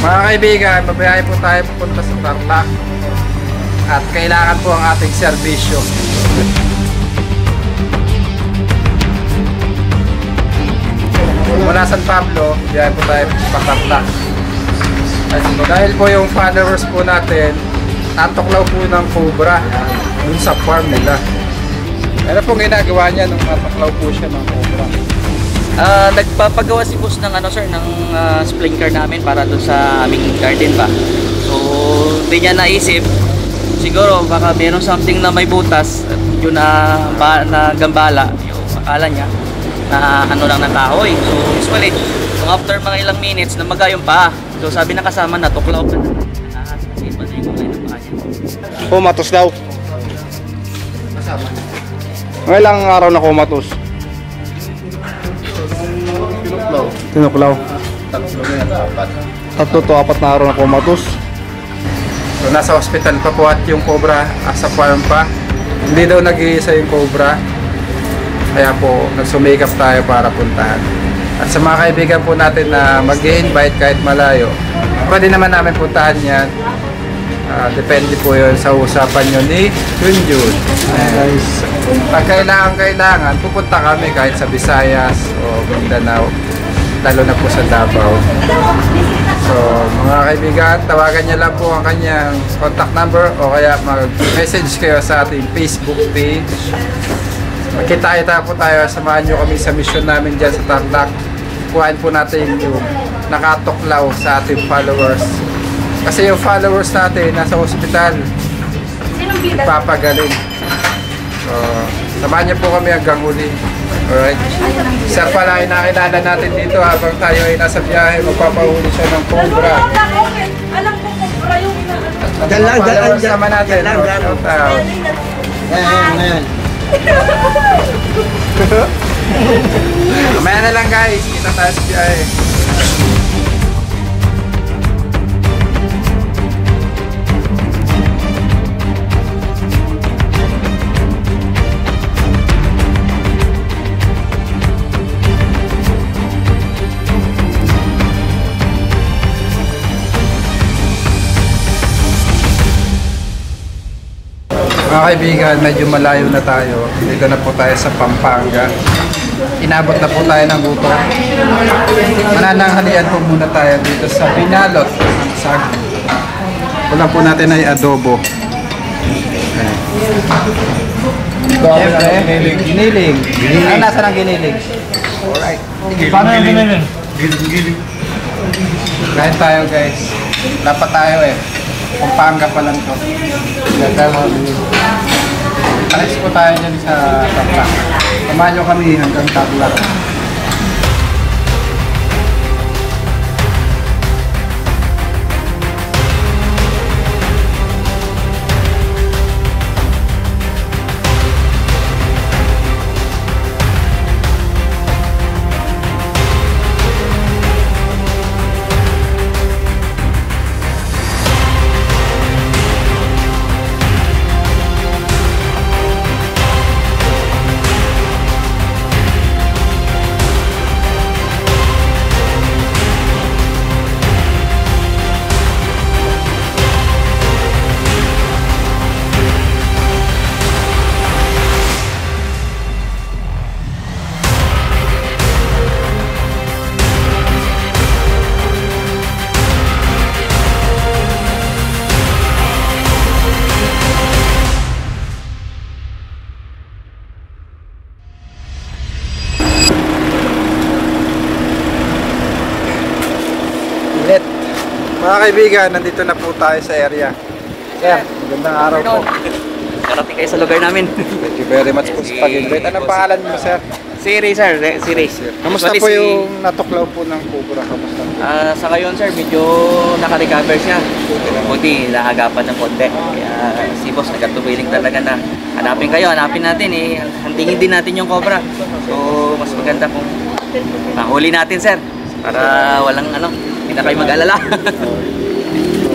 Mga kaibigan, mabiyahe po tayo pupunta sa Tarlac at kailangan po ang ating serbisyo. Mula San Pablo, biyahe po tayo sa Tarlac. Dahil po yung followers po natin, natuklaw po ng cobra dun sa farm nila. Ano pong ginagawa niya nung natuklaw po siya ng cobra? Nagpapagawa si boss ng sir, ng sprinkler namin para doon sa aming garden ba. So, hindi niya naisip. Siguro baka meron something na may butas at yun na gambala, yung akala niya na lang ng kahoy. So, usually, after mga ilang minutes, namaga yung paa. So, sabi na kasama na, tuklaw pa na. Kasi iba na yung kulay ng paa niya. Kumatos daw. Mga ilang araw na kumatos? Tinuklaw. Tatlo to apat na araw na kumatos. So nasa hospital pa po at yung cobra sa farm pa. Hindi daw nag-iisa yung cobra. Kaya po nagsumikap tayo para puntahan. At sa mga kaibigan po natin na mag-i-invite kahit malayo, pwede naman namin puntahan yan. Depende po yun sa usapan nyo ni Junjun. Pag kailangan, pupunta kami kahit sa Visayas o Mindanao, lalo na po sa Davao. So mga kaibigan, tawagan niya lang po ang kanyang contact number o kaya mag-message kayo sa ating Facebook page. Magkita-kita po tayo, samahan nyo kami sa mission namin dyan sa Tarlac. Kuhain po natin yung nakatuklaw sa ating followers. Kasi yung followers natin nasa ospital, papagaling. So, samahan niyo po kami hanggang huli. Alright? Isa pala ay nakilala natin dito habang tayo ay nasa biyahe, magpapahuli siya ng cobra. Alam ko cobra yung Followers naman natin. Shout out. Ayan. Mamaya na lang guys, kita tayo sa biyahe. Mga kaibigan, medyo malayo na tayo. Dito na po tayo sa Pampanga. Inabot na po tayo ng gutom. Manananghalian po muna tayo dito sa Binalot. Ulam po natin ay adobo. Siyempre, giniling. Ano nasa ng giniling? Alright. Paano yung giniling? Giling. Kain tayo guys. Dapat tayo Pampanga pa lang to. Alis po tayo dyan sa Tarlac. Samahan nyo kami hanggang Tarlac. Mga kaibigan, nandito na po tayo sa area. Sir, magandang araw po. Karating kayo sa lugar namin. Thank you very much po sa pag-invite. Anong pangalan mo, sir? Si Ray, sir. Si Ray. Kamusta po yung natuklaw po ng cobra? Kamusta? Sa ngayon, sir, medyo naka-recover siya. Buti, naagapan ng konti. Kaya si boss, nagkatubiling talaga na hanapin kayo, hanapin natin hantingin din natin yung cobra. So, mas maganda kung mahuli natin, sir. Para walang hindi na kayo mag-alala.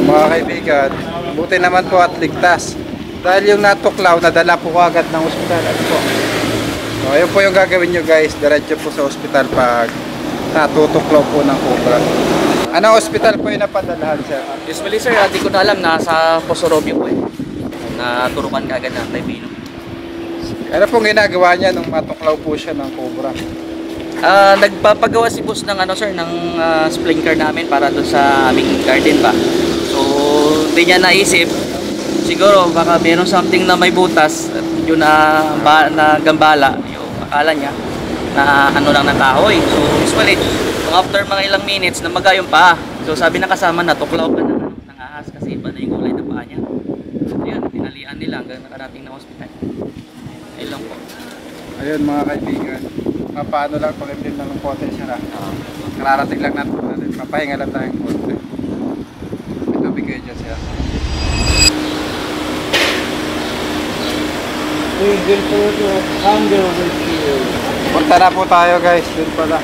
Mga kaibigan, buti naman po at ligtas. Dahil yung natuklaw, nadala po agad ng ospital. Ano po? So, ayun po yung gagawin nyo guys. Diretso po sa ospital pag natutuklaw po ng cobra. Anong hospital po yung napadalahan, sir? Usually sir, di ko na alam, nasa Posorobio po eh. Naturukan ka agad ng Taipino. Ano pong ginagawa niya nung matuklaw po siya ng cobra? Nagpapagawa si boss ng ano sir, ng sprinkler namin para doon sa aming garden ba. So, hindi niya naisip. Siguro baka meron something na may butas at yun na gambala, yung akala niya na ano lang ng kahoy. So, usually, after mga ilang minutes, namaga yung paa. So, sabi na kasama na, tuklaw ka ng ahas kasi iba na yung kulay ng paa niya. So, yun, tinalian nila hanggang nakarating ng hospital. Ayun lang po. Ayun mga kaibigan, paano lang pag-imlim na ng konti siya na. Kararating lang natin, papahinga lang tayong konti. May tubig kayo dyan siya. We will put a hunger with you. Punta na po tayo guys, dun pala.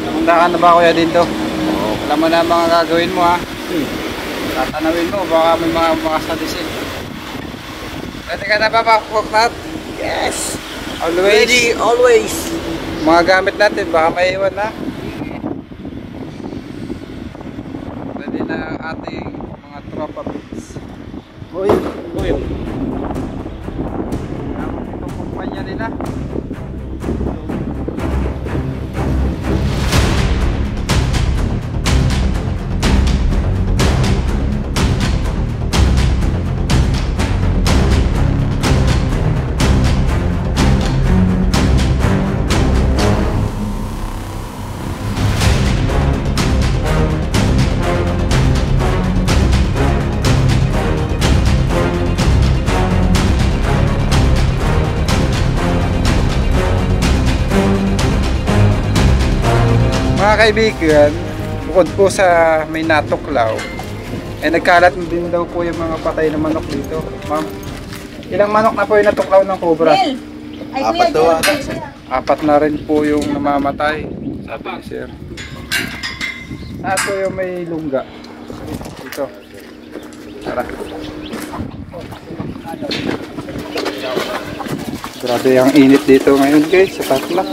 Namundahan na ba kuya dito? Alam mo na mga gagawin mo ha. Tatanawin mo, baka may mga sadisin. Ready ka na ba Poknat? Yes. Always. Ready, always. Mga gamit natin, baka may iwan na. Ready na ang ating mga tropa bits. Boy. Itong kumpanya nila. Mga kaibigan, bukod po sa may natuklaw, nagkalat din daw po yung mga patay na manok dito. Ma'am, ilang manok na po yung natuklaw ng cobra? Ay, Apat kuya, daw dyan, ata. kuya. Apat na rin po yung namamatay, sabi ni sir. Po yung may lungga. Dito. Tara. Grabe ang init dito ngayon guys, sa Tatla.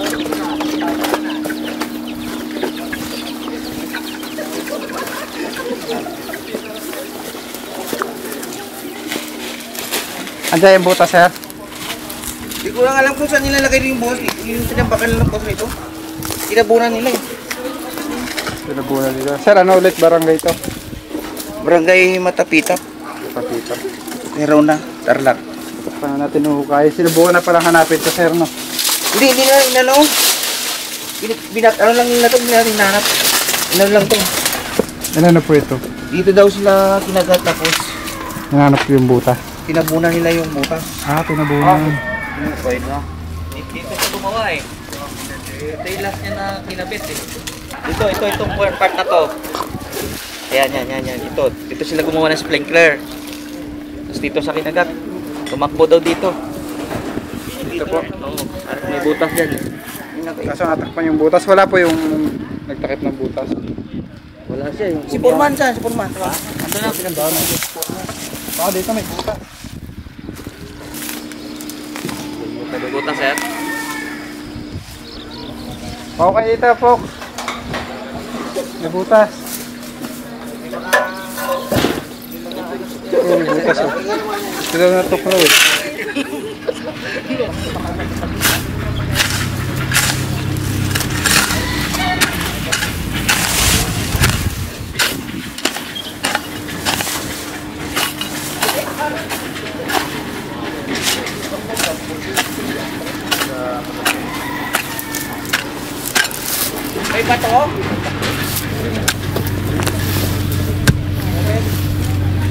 Andiyan yung butas, sir? Hindi ko lang alam kung saan nilalagay yung boss. Yung pinabakan ng boss nito. Tinabunan nila eh. Pinabunan nila. Sir, ano ulit barangay ito? Barangay Matapitap. Papito. Pero na, Tarlac. Paano natin uhukay? Sinubukan na palang hanapin ito, sir, no? Hindi na inano. Ano lang nila ito, hinanap. Ano lang to. Ano po ito? Dito daw sila kinagat tapos Nananap yung butas. tinabunan nila yung butas. Ah, tinabunan. Pwede na. Dito siya gumawa eh. Ito yung last niya na kinabit eh. Itong part na to. Ayan. Dito sila gumawa ng sprinkler. Tapos dito sa kinagat. Tumakbo daw dito. Dito po. Oo, may butas dyan. Kaso natakpan yung butas. Wala po yung nagtakip ng butas. Wala siya yung... Si Purman saan? Si Purman. Ando na, pinagbawa na. Baka dito may butas. May butas sir. Okay, ito po. May butas. May butas oh. Sila natuklaw eh. May bato?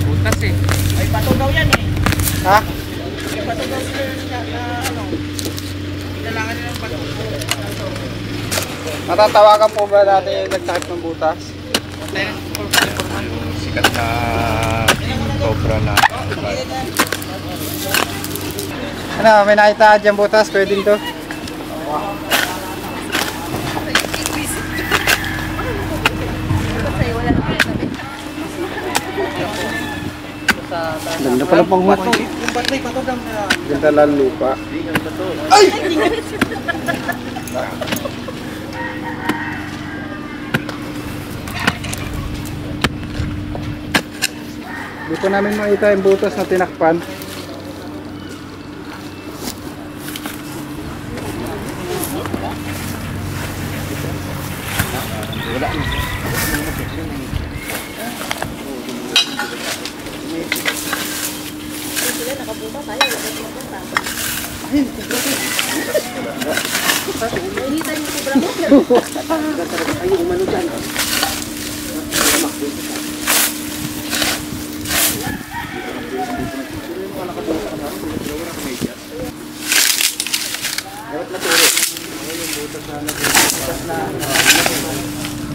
Butas eh. May bato daw yan eh. Ha? May bato daw sila na ano. Kailangan nila ng bato. Natatawagan po ba natin yung nagtakip ng butas? Sikat na cobra na Ano, may nakita dyan butas? Pwede din to. Ganda pala pang Bato. Yung bato may bato daw na. Ganda lang lupa. Hindi po namin makita yung butas na tinakpan.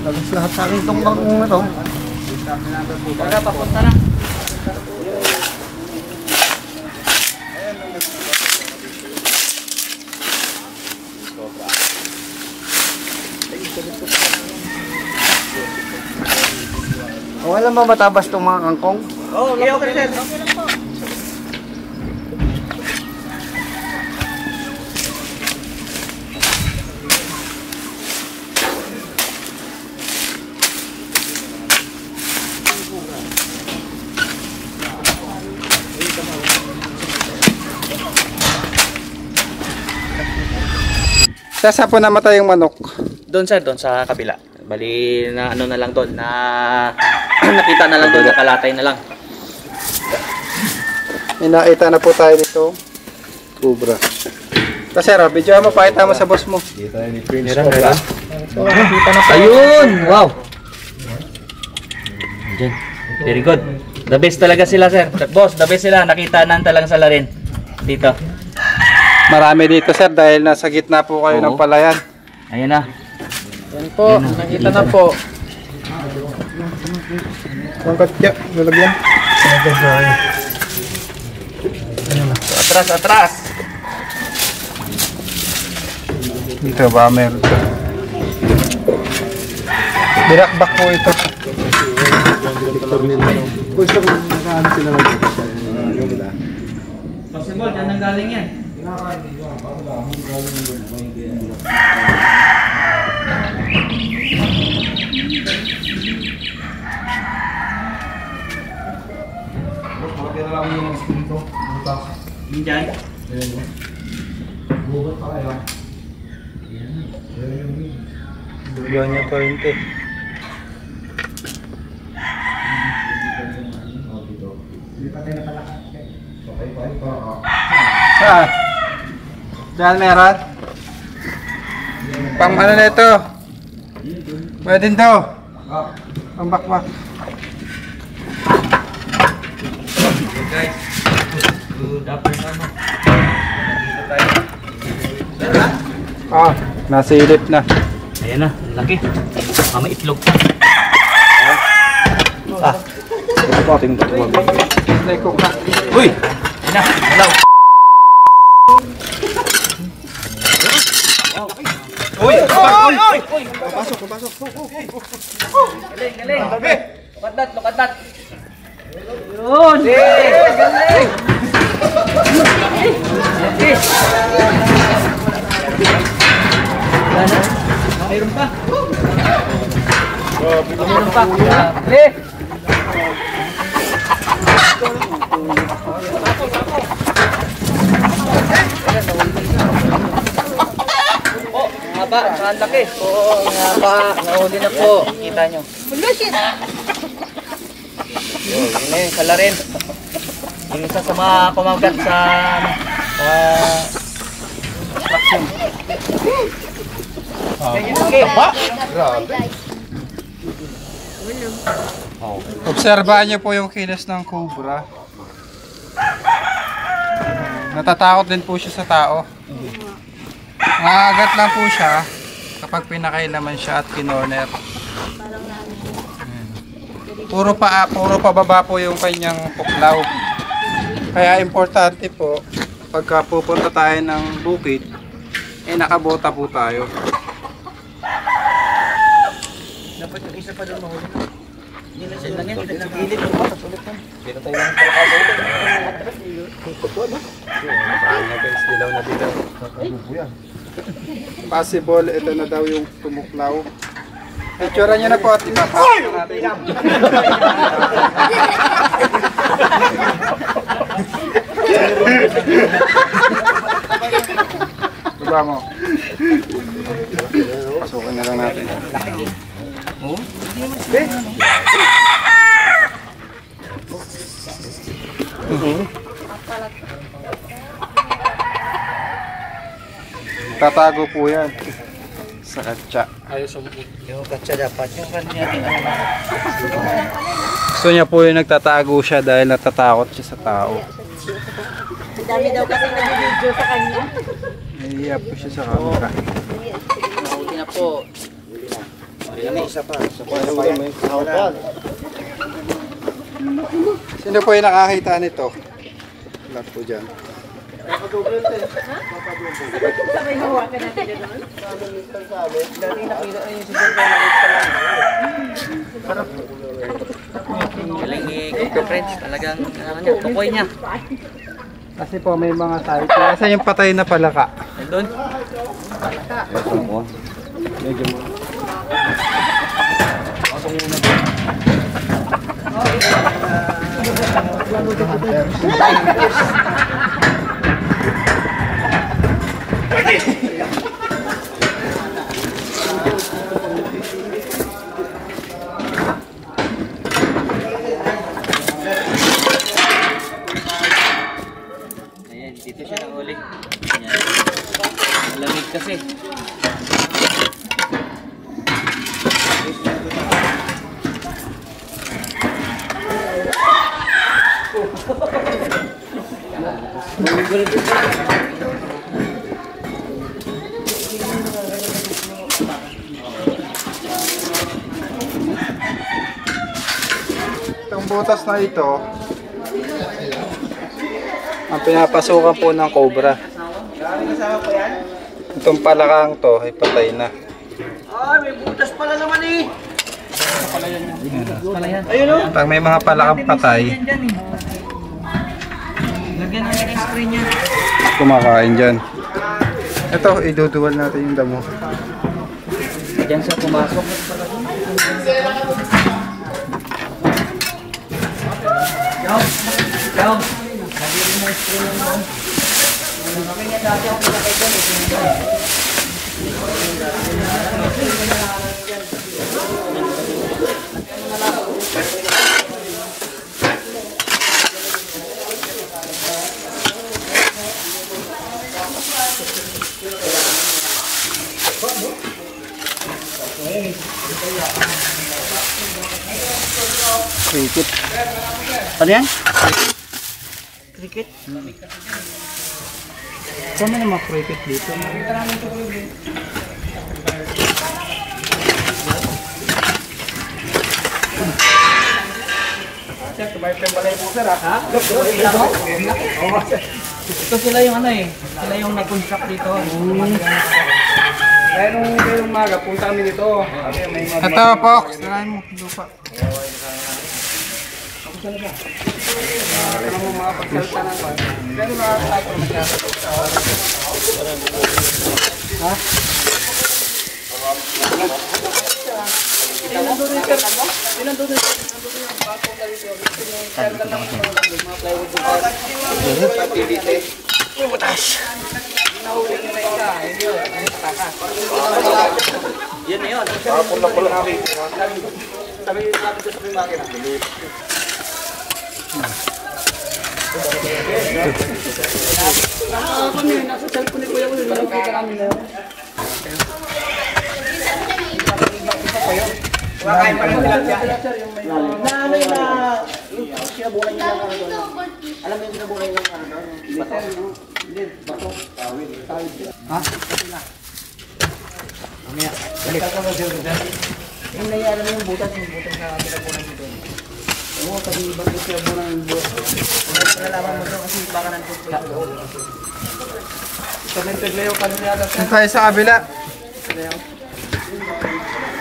Labas lahat sa akin itong bagong ito. Baga, papunta na. O alam ba matabas itong mga kangkong? Oo, okay, okay, sir. Saan po namatay yung manok? Doon sir, doon sa kabila. Bali na ano na lang doon, na nakita na lang doon, nakalatay na lang. May nakita na po tayo dito. Cobra. Kasi video mo, pakita mo sa boss mo. Ayun! Wow! Diyan. Very good. The best talaga sila sir. Boss, the best sila. Nakita na talagang sala rin. Dito. Marami dito sir dahil nasa gitna po kayo ng Oo. palayan. Ayun na. Yan po, nakita na po. Pangkatya, lalagyan. Atras, atras! Dito ba meron ito? Binakbak po ito. Possible, dyan ang galing yan. Diyan. Yan niya po yun eh. Saan? Diyan meron? Pang ano na ito? Pwede din daw. Pang bakbak. Guys, good afternoon. Dito tayo. Ah, nasilip na. Ayan na, ang laki. May itlog pa. Ah, Lekok na. uy! Ayan na, hello. Uy! Uy! Papasok, papasok. Galing, galing. Look at that, look at that. Yun! Galing! Okay. Yan na. Mayroon pa. Mayroon pa. Grabe. Oh, haba. Ang laki. Oo, haba. Nahuli na po. Kita nyo. Yun na yung sala rin. Yung isa sa mga kumagat sa construction. Okay. Obserbahan niyo po yung kilos ng cobra. Natatakot din po siya sa tao. Nangangagat lang po siya kapag pinakailaman siya at kinoner. Puro pababa po yung kanyang puklaw. Kaya importante po pagka pupunta tayo ng bukid, eh nakabota po tayo. Dapat yung isa pa doon mahuli. Yan lang yan. Gilid mo pa. Tapos ulit yan. Dito tayo lang palakabot. Dilaw na dilaw. Possible, ito na daw yung tumuklaw. Picture niya na po at ipapasok natin. Diba mo? Pasukin na lang natin. Tatago po yan sa katsa. Yung katsa dapat. Yung kanya. Gusto niya po yung nagtatago siya dahil natatakot siya sa tao. Dami daw kasi nag-video sa kanya. Nahihiya po siya sa camera. Okay na po. May isa pa. Sino po yung nakakita nito? Lahat po dyan. Sabay hawakan natin doon. Dati nakita na yung Galing ni Coco Friends. Talagang ano niya, tukoy niya. Kasi po may mga site. Kasi yung patay na palaka. Doon. Ayan, dito siya nahuli. Ayan. Malamig kasi. Itong butas na ito, ang pinapasukan po ng cobra. Itong palakang to ay patay na. Ay, may butas pala naman eh. Pag may mga palakang patay, Lagyan na yung screen niya. kumakain dyan. Ito, iduduwal natin yung damo. Diyan siya pumasok. Go! Cricket. Ano yan? Cricket. Kami na mga cricket dito. Ito sila yung ano eh. Sila yung nag-construct dito. Kaya nung umaga, punta kami dito. Ito, Fox. Tirahin mo. Lupa. Ano mo mga pagsalta na to? Pero nakakatapo masyado. Ha? Yan na yun. Pula-pula namin. Sabi namin ko sa makina. Kami, nasa cellphone ni Kuya Ulo. Nakikita namin na yun. Kumakain pa rin sila siya. Na ano yung sinabunan niya ng ano doon. Alam mo yung sinabunan niya ng ano doon? Bato. Hindi, bato. Ha? Mamaya. Balik ka mo siya. Yung naialam yung butas sa sinabunan niya doon. Oo, sabi ibang yung sinabunan ng butas. Nalaman mo doon kasi baka nandun pa yung loob. Doon tayo sa kabila.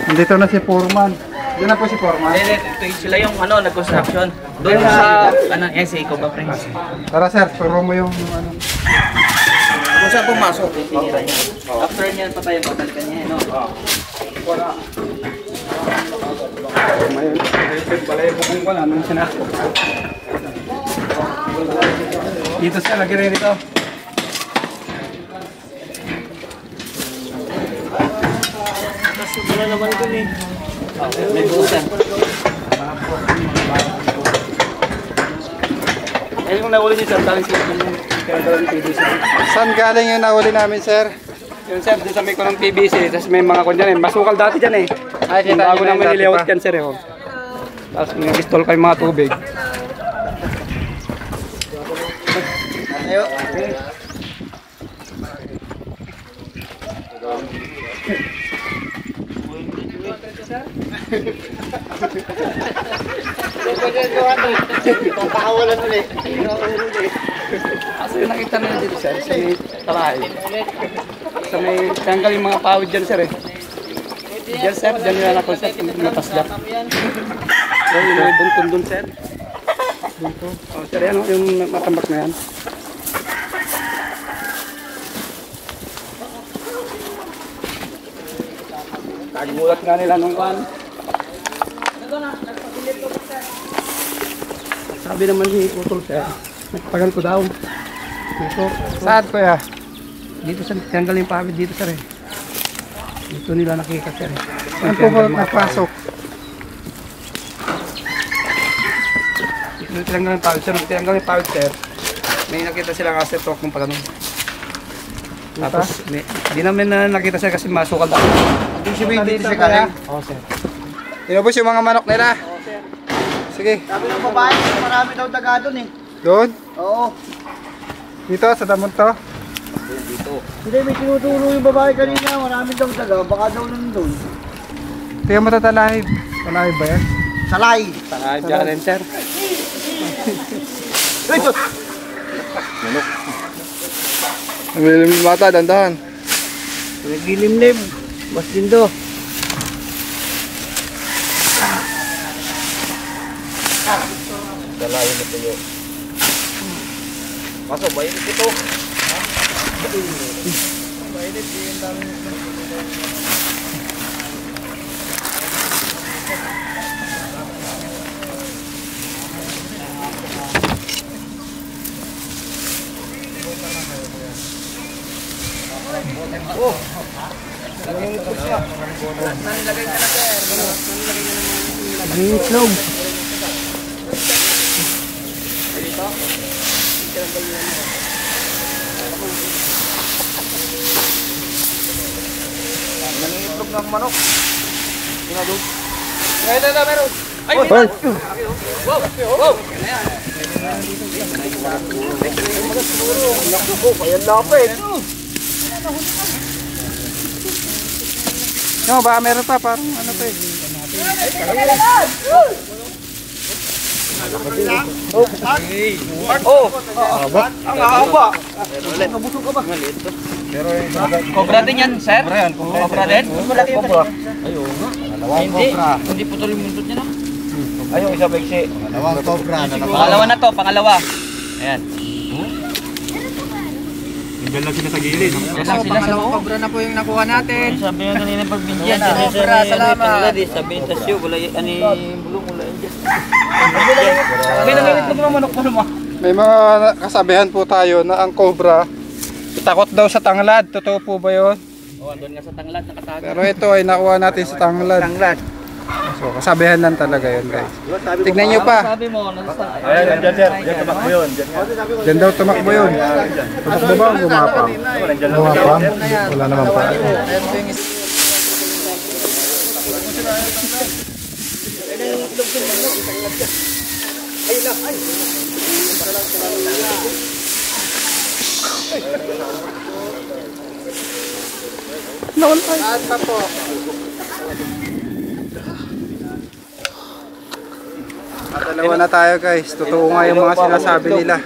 Nandito na si Foreman. Doon na po si Foreman. Ito sila yung ano, nag-construction. Doon sa, ano, si Iko ba, friends? Tara sir, turo mo yung ano. Kung saan pumasok? Tinira niya. After niyan, patay ang pagkalikan niya, no? Ngayon, balay bukong ko na nung sinako. Dito sir, lagi rin ito. Wala naman dun eh. May butas. Eh, yung nahuli niyo sir, galing sila yung kinagalang PVC. Saan galing yung nahuli namin sir? Yung sir, doon sa may kulong PVC, tapos may mga kung dyan eh. Masukal dati dyan eh. Ay, kita Bago nyo naman dati niliyawat pa. yan sir eh. Oh. Tapos nag-install kayo mga tubig. Ayo. Pakawalan ulit. Kasi nakita na dito sir, sa may talahe. Sa may tanggal yung mga pawid dyan sir eh. Dyan sir, dyan nila na concept, matasdak. So, yung may buntun dun sir. Bunto. Oh, sir, yan yung matambak na yan. Nagulat nga nila nung kan. Sabi naman ni Utol sir, nagpagal ko daw. Dito. Saan kuya? Dito sa tanggal yung pawid dito sir eh. Dito nila nakita sir eh. Saan po ba nagpasok? Dito tanggal yung pawid sir. Tanggal yung pawid sir. May nakita sila kasi ito kung pala nung. Tapos di namin na nakita sir kasi masukal daw. Hindi si Wing dito si kaya? Oo sir. Inubos yung mga manok nila? Sige. Sabi ng babae, marami daw daga doon eh. Doon? Oo. Dito sa damon to? Hindi, may tinuturo yung babae kanina, marami daw daga, baka daw nandun. Tingnan mo ito talahib. Talahib ba yan? Salay! Diyan rin sir. Ito! Namilimlim mata, dandahan. Naglilimlim. Mas din do. Dalayan na tayo. Kaso, mainit ito. Ang itlog. Nangitlog ng manok. Sinadog. Meron. Ay, Hoy! kaya lapit. No, baka meron pa, parang ano to eh. Oh, ang haba. Cobra din yan, sir? Cobra din? Cobra. Hindi putol yung muntot niya na. Ayun, isa baiksi. Pangalawa na to, pangalawa. Ayan. Tinggal lang sila sa gilid. Yan lang sila sa loob. Cobra na po yung nakuha natin. Sabi nga kanina pagbindihan. Cobra, salamat. Sabi yung tasyo, wala ani bulong, wala yan dyan. May nangitlog ng manok pa naman. May mga kasabihan po tayo na ang cobra takot daw sa tanglad. Totoo po ba yun? Oh, doon nga sa tanglad nakatago. Pero ito ay nakuha natin sa tanglad. So, kasabihan lang talaga yun guys. Tignan nyo pa. Sabi mo, nasa Ayan, dyan sir. Dyan tumakbo yun. Diyan daw tumakbo yun. Tumakbo ba o gumapang? Gumapang? Wala naman pa. At pa po. Dalawa na tayo guys. Totoo nga yung mga sinasabi nila.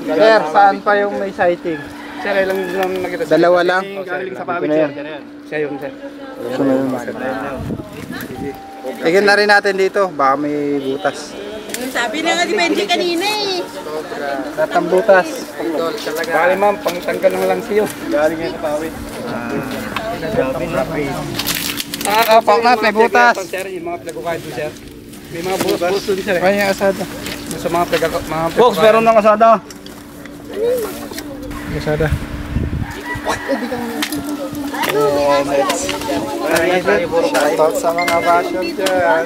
Sir, saan pa yung may sighting? Sir, ay lang lang nakita sir. Dalawa lang? Galing sa pawid sir. Siya yung sir. Tignan na rin natin dito. Baka may butas. Sabi na nga si Benji kanina eh. Tatang butas. Bali ma'am, pangtanggal ng lang siyo. Galing yan sa pawid. Nakakapak na, may butas. Sir, yung mga pinagkukain doon sir. May mga butas doon sir. Kaya yung asada. sa mga Box, meron ng kasada. Masada. Shoutout sa mga fashion dyan.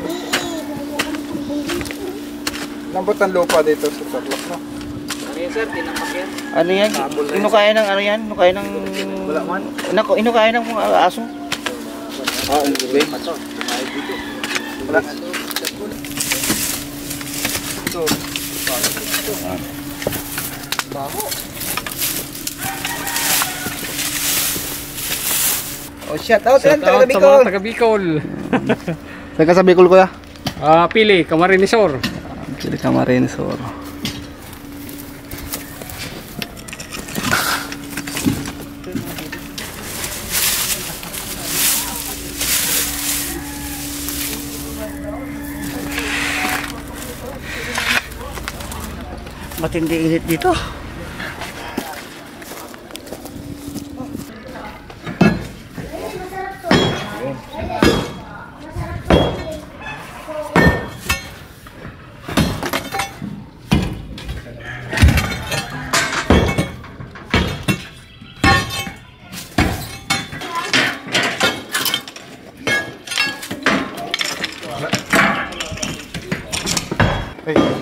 Lambot ng lupa dito sa Tarlac, no? Ano yan? Inukaya ng ano yan? Inukaya ng... Inukaya ng aso? Ah, ang gabi. Wala. Oh, shout out yan, Shout out sa mga taga Bicol. Saan ka sa Bicol, kuya? Pili, Camarinesor. Pili Camarinesor. Matindi init dito.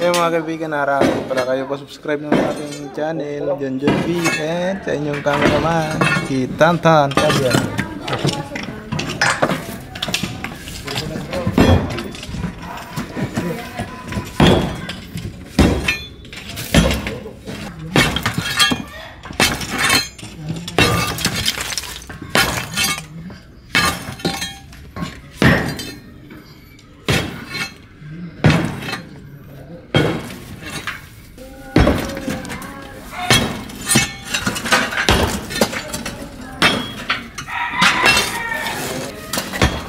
Hey, mga kaibigan, narami pala kayo pa-subscribe ng ating channel, John John V, and sa inyong cameraman, si Tantan Kabian.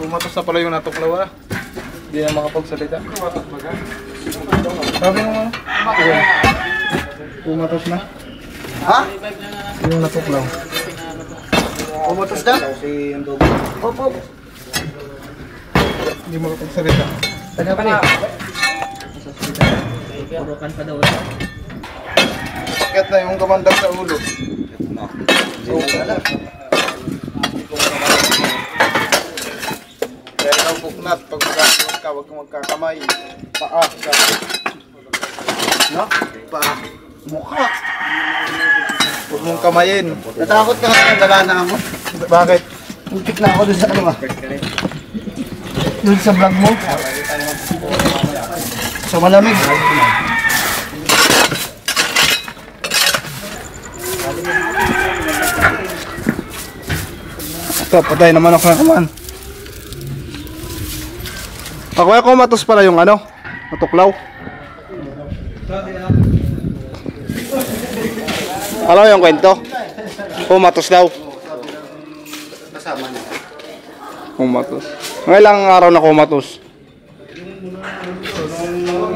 Pumatos na pala yung natuklaw, ah. Hindi na makapagsalita. Sabi mo ano? Pumatos na. Ha? Yung natuklaw. Pumatos na? Opo. Hindi makapagsalita. Taga pa rin. Sakit na yung kamandag sa ulo. Kaya ikaw buknat, pag magkakaroon ka, huwag kang magkakamay. Paa, sabi. No? Paa. Mukha. Huwag mong kamayin. Natakot ka nga, nagana ako. Bakit? Muntik na ako dun sa ano ba? Dun sa vlog mo. So malamig. Ito, patay naman ako ng kaman. Kaya kumatos pala yung ano, natuklaw. Alam mo yung kwento? Kumatos daw. Kumatos. Ng ilang araw na kumatos?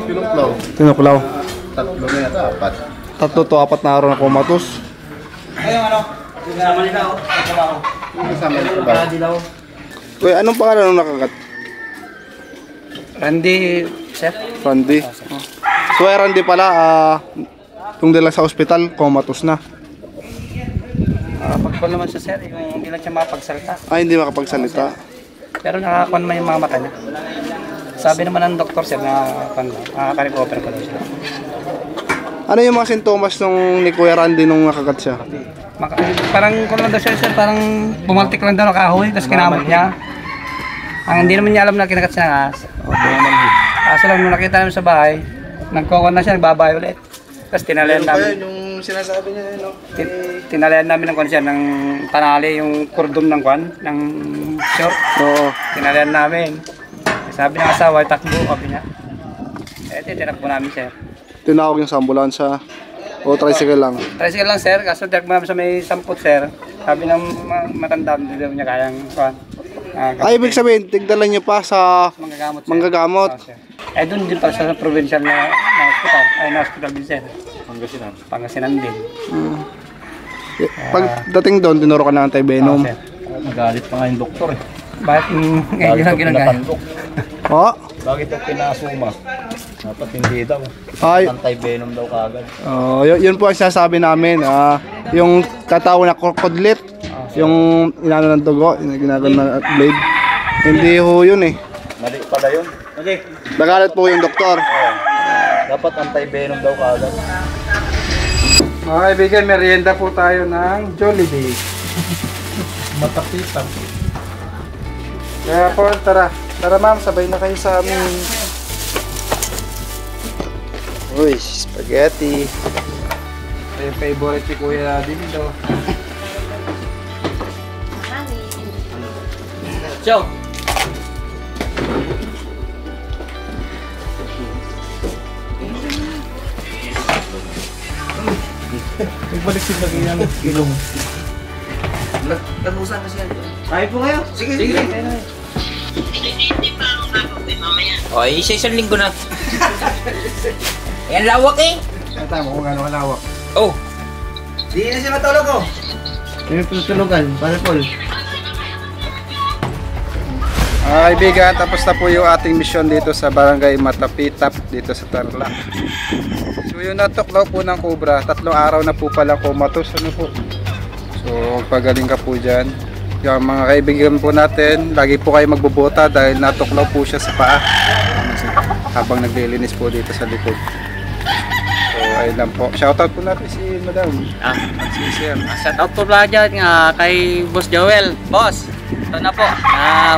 Tinuklaw. Tinuklaw. Tatlo na yata, 4. 3 to 4 na araw na kumatos. Ayun ano? Kasama nila ako. Kasama nito ba? Kuya, anong pangalan ng nakagat? Randy, sir. Randy. So ay Randy pala, yung dala sa ospital, comatose na. Pagkon naman sa sir, yung hindi lang siya mapagsalita. Ay, hindi makapagsalita. Pero nakakon man yung mga mata niya. Sabi naman ng doktor sir na makaka-recover pa daw siya. Ano yung mga sintomas nung ni Kuya Randy nung nakagat siya? Parang kung lang daw siya sir, parang bumaltik lang daw ng kahoy, tapos kinamot niya. Ang hindi naman niya alam na kinagat siya ng ahas. Kaso lang nung nakita namin sa bahay, nagkokon na siya, nagbabay ulit. Tapos tinalayan namin. Yung sinasabi niya yun, no? Tinalayan namin ng kwan siya, ng tanali, yung kordom ng kwan, ng short. Oo. Tinalayan namin. Sabi ng asawa, takbo, sabi niya. Tinakbo namin sir. Tinawag niya sa ambulansya. O tricycle lang. Tricycle lang sir, kaso tinakbo namin sa may samput sir. Sabi ng matanda, hindi daw niya kayang kwan. Ay, ibig sabihin, tigdalan niyo pa sa Manggagamot sir. manggagamot. Doon din pala sa provincial na hospital. Ay, na hospital din sir. Pangasinan. Pangasinan din. Pagdating doon, tinuro ka ng anti-venom. Sir. Nagalit pa nga yung doktor eh. Bakit ngayon lang ginagamit? Oo. Bakit ito pinasuma? Dapat hindi daw. Ay, Anti-venom daw kagad. yun po ang sinasabi namin. Yung katawan na crocodile, yung inano ng dugo, yung ginagawa ng blade. Hindi ho yun eh. Mali pala yun. Okay. Nagalit po yung doktor. Dapat anti-venom daw kagad. Mga kaibigan, merienda po tayo ng Jollibee. Matapitan. Kaya po, tara. Tara ma'am, sabay na kayo sa amin. Uy, spaghetti. Ay, favorite ni Kuya dito. Ciao. Nagbalik si lagi ng ilong. Tagusan kasi yan. Kain po kayo. Sige. O, isa-isang linggo na. Ayan, lawak eh. Kaya mo kung gano'ng kalawak. Oh. Di na siya matulog ko. Yung tutulugan, para Paul. Mga kaibigan, tapos na po yung ating misyon dito sa Barangay Matapitap dito sa Tarlac. So yung natuklaw po ng cobra, 3 araw na po palang comatose. Ano po? So pagaling ka po dyan. Yung mga kaibigan po natin, lagi po kayo magbubota dahil natuklaw po siya sa paa habang naglilinis po dito sa likod. So ayun lang po. Shoutout po natin si Madam. Si Sir. Shout out po pala dyan kay Boss Joel. Boss, ito na po.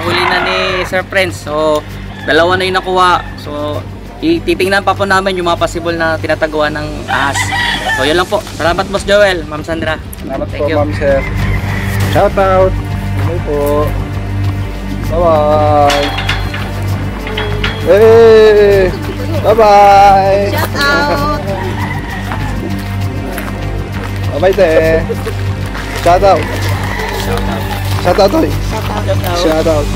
Huli na ni Sir Prince. So, 2 na yung nakuha. So, titingnan pa po namin yung mga possible na tinataguan ng ahas. So, yun lang po. Salamat Boss Joel, Ma'am Sandra. Salamat Thank po you. Ma'am Sir. Shoutout. Hello po. Bye-bye. Hey! Bye-bye! Shout out! Bye-bye, te. Shout out. Shout out, Toy. Shout out.